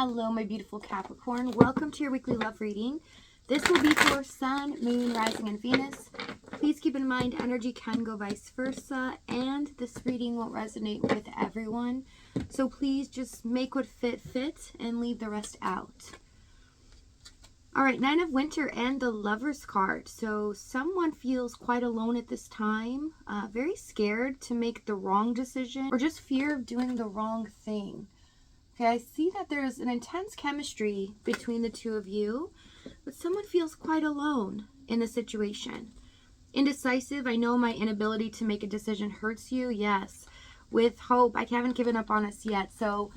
Hello, my beautiful Capricorn. Welcome to your weekly love reading. This will be for Sun, Moon, Rising, and Venus. Please keep in mind energy can go vice versa, and this reading won't resonate with everyone. So please just make what fit and leave the rest out. All right, Nine of Winter and the Lover's card. So someone feels quite alone at this time, very scared to make the wrong decision or just fear of doing the wrong thing. Okay, I see that there's an intense chemistry between the two of you, but someone feels quite alone in the situation. Indecisive, I know my inability to make a decision hurts you, yes. With hope, I haven't given up on us yet, so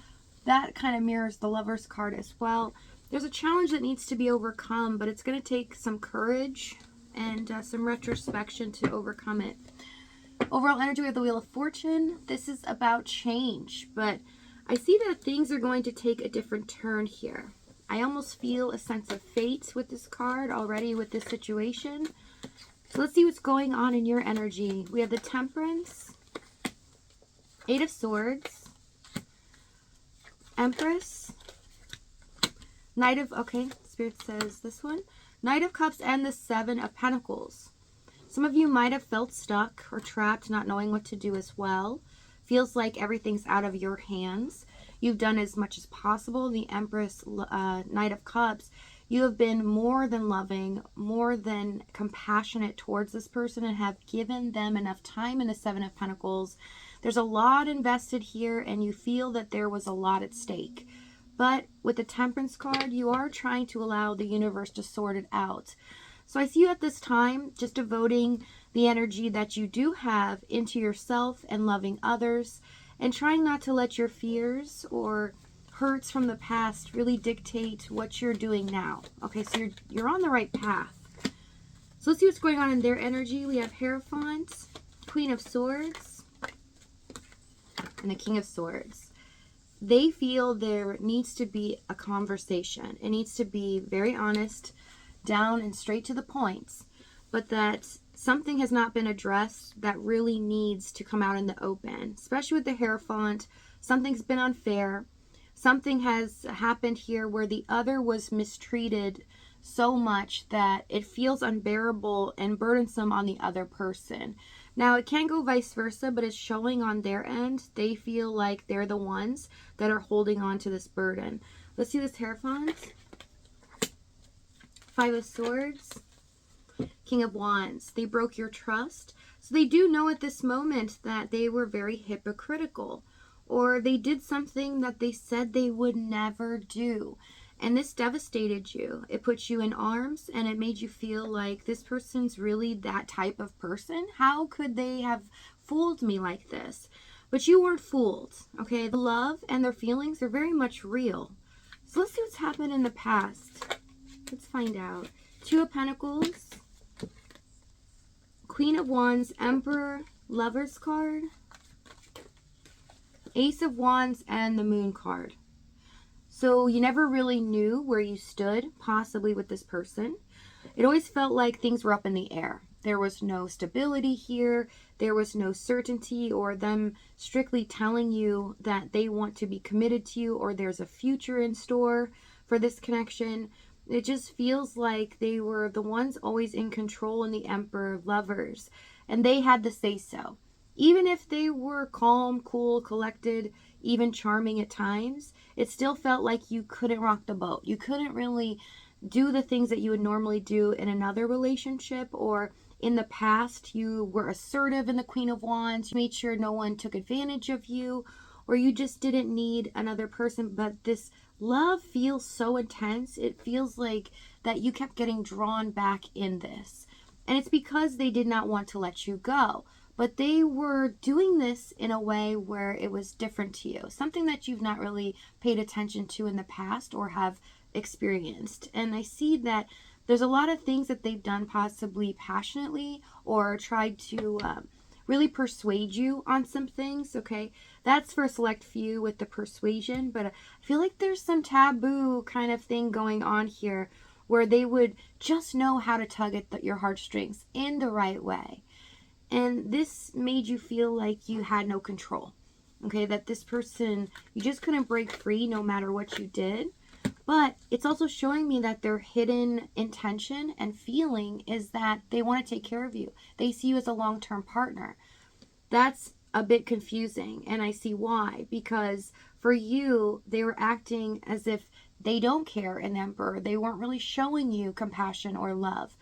that kind of mirrors the Lover's card as well. There's a challenge that needs to be overcome, but it's going to take some courage and some retrospection to overcome it. Overall energy, we have the Wheel of Fortune. This is about change, but I see that things are going to take a different turn here. I almost feel a sense of fate with this card already with this situation. So let's see what's going on in your energy. We have the Temperance, Eight of Swords, Empress, Knight of, okay, Spirit says this one, Knight of Cups, and the Seven of Pentacles. Some of you might have felt stuck or trapped, not knowing what to do as well. Feels like everything's out of your hands. You've done as much as possible. The Empress, Knight of Cups, you have been more than loving, more than compassionate towards this person and have given them enough time. In the Seven of Pentacles, there's a lot invested here and you feel that there was a lot at stake. But with the Temperance card, you are trying to allow the universe to sort it out. So I see you at this time just devoting the energy that you do have into yourself and loving others and trying not to let your fears or hurts from the past really dictate what you're doing now. Okay, so you're on the right path. So let's see what's going on in their energy. We have Hierophant, Queen of Swords, and the King of Swords. They feel there needs to be a conversation. It needs to be very honest, down and straight to the points, but that something has not been addressed that really needs to come out in the open, especially with the Hierophant. Something's been unfair. Something has happened here where the other was mistreated so much that it feels unbearable and burdensome on the other person. Now, it can go vice versa, but it's showing on their end. They feel like they're the ones that are holding on to this burden. Let's see this Hierophant. Five of Swords, King of Wands. They broke your trust. So they do know at this moment that they were very hypocritical, or they did something that they said they would never do. And this devastated you. It put you in arms and it made you feel like this person's really that type of person. How could they have fooled me like this? But you weren't fooled, okay? The love and their feelings are very much real. So let's see what's happened in the past. Let's find out. Two of Pentacles, Queen of Wands, Emperor, Lover's card, Ace of Wands, and the Moon card. So you never really knew where you stood, possibly with this person. It always felt like things were up in the air. There was no stability here. There was no certainty or them strictly telling you that they want to be committed to you or there's a future in store for this connection. It just feels like they were the ones always in control in the Emperor of Lovers, and they had the say-so. Even if they were calm, cool, collected, even charming at times, it still felt like you couldn't rock the boat. You couldn't really do the things that you would normally do in another relationship, or in the past you were assertive in the Queen of Wands. You made sure no one took advantage of you, or you just didn't need another person. But this love feels so intense. It feels like that you kept getting drawn back in this. And it's because they did not want to let you go. But they were doing this in a way where it was different to you. Something that you've not really paid attention to in the past or have experienced. And I see that there's a lot of things that they've done possibly passionately or tried to really persuade you on some things, okay? That's for a select few with the persuasion, but I feel like there's some taboo kind of thing going on here where they would just know how to tug at your heartstrings in the right way. And this made you feel like you had no control. Okay, that this person, you just couldn't break free no matter what you did. But it's also showing me that their hidden intention and feeling is that they want to take care of you. They see you as a long-term partner. That's a bit confusing, and I see why. Because for you, they were acting as if they don't care in Emperor. They weren't really showing you compassion or love.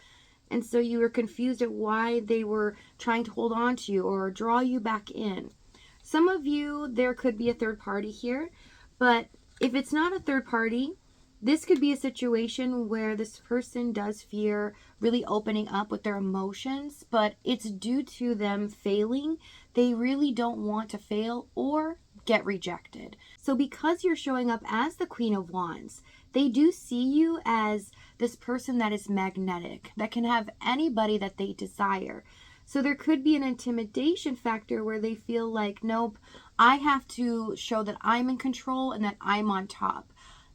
And so you were confused at why they were trying to hold on to you or draw you back in. Some of you, there could be a third party here, but if it's not a third party, this could be a situation where this person does fear really opening up with their emotions, but it's due to them failing. They really don't want to fail or get rejected. So because you're showing up as the Queen of Wands, they do see you as this person that is magnetic, that can have anybody that they desire. So there could be an intimidation factor where they feel like, nope, I have to show that I'm in control and that I'm on top.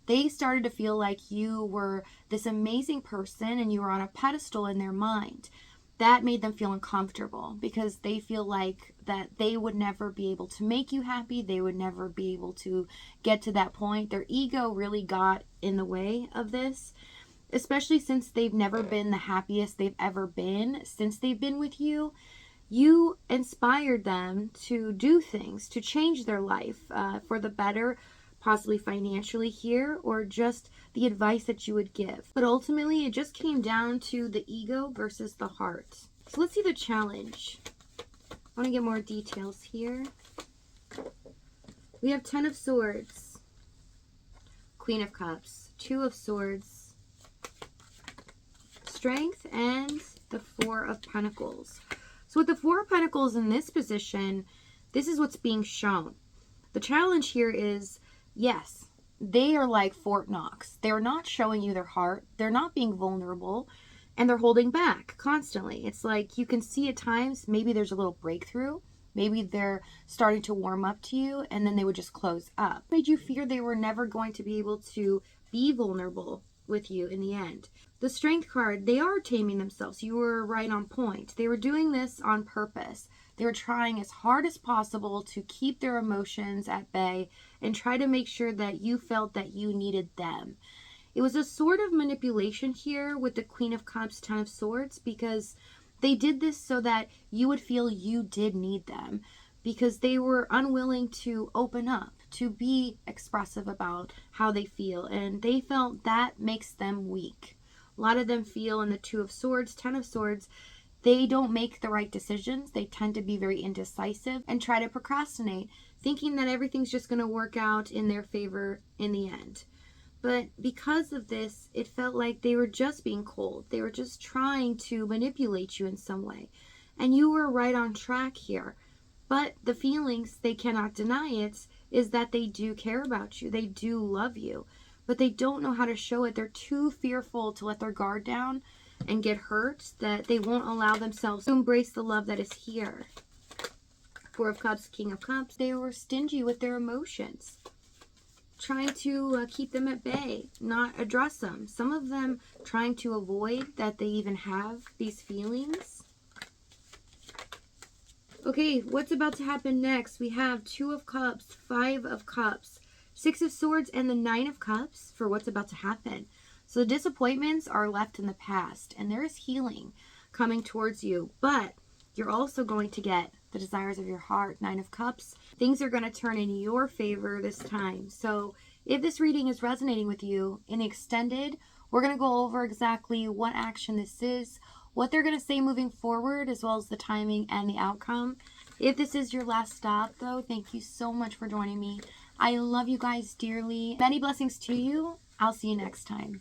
They started to feel like you were this amazing person and you were on a pedestal in their mind. That made them feel uncomfortable because they feel like that they would never be able to make you happy. They would never be able to get to that point. Their ego really got in the way of this, especially since they've never been the happiest they've ever been since they've been with you. You inspired them to do things, to change their life for the better, possibly financially here, or just the advice that you would give. But ultimately, it just came down to the ego versus the heart. So let's see the challenge. I want to get more details here. We have 10 of Swords, Queen of Cups, 2 of Swords, Strength, and the 4 of Pentacles. So with the 4 of Pentacles in this position, this is what's being shown. The challenge here is, yes, they are like Fort Knox. They're not showing you their heart. They're not being vulnerable, and they're holding back constantly. It's like you can see at times maybe there's a little breakthrough. Maybe they're starting to warm up to you, and then they would just close up. It made you fear they were never going to be able to be vulnerable with you in the end. The Strength card, they are taming themselves. You were right on point. They were doing this on purpose. They were trying as hard as possible to keep their emotions at bay and try to make sure that you felt that you needed them. It was a sort of manipulation here with the Queen of Cups, 10 of Swords, because they did this so that you would feel you did need them, because they were unwilling to open up, to be expressive about how they feel, and they felt that makes them weak. A lot of them feel in the 2 of Swords, 10 of Swords, they don't make the right decisions. They tend to be very indecisive and try to procrastinate, thinking that everything's just going to work out in their favor in the end. But because of this, it felt like they were just being cold. They were just trying to manipulate you in some way. And you were right on track here. But the feelings, they cannot deny it, is that they do care about you. They do love you. But they don't know how to show it. They're too fearful to let their guard down and get hurt, that they won't allow themselves to embrace the love that is here. 4 of Cups, King of Cups. They were stingy with their emotions, trying to keep them at bay, not address them. Some of them trying to avoid that they even have these feelings. Okay, what's about to happen next? We have 2 of Cups, 5 of Cups, 6 of Swords, and the 9 of Cups for what's about to happen. So the disappointments are left in the past, and there is healing coming towards you, but you're also going to get the desires of your heart, 9 of Cups. Things are going to turn in your favor this time. So if this reading is resonating with you in the extended, we're going to go over exactly what action this is, what they're going to say moving forward, as well as the timing and the outcome. If this is your last stop, though, thank you so much for joining me. I love you guys dearly. Many blessings to you. I'll see you next time.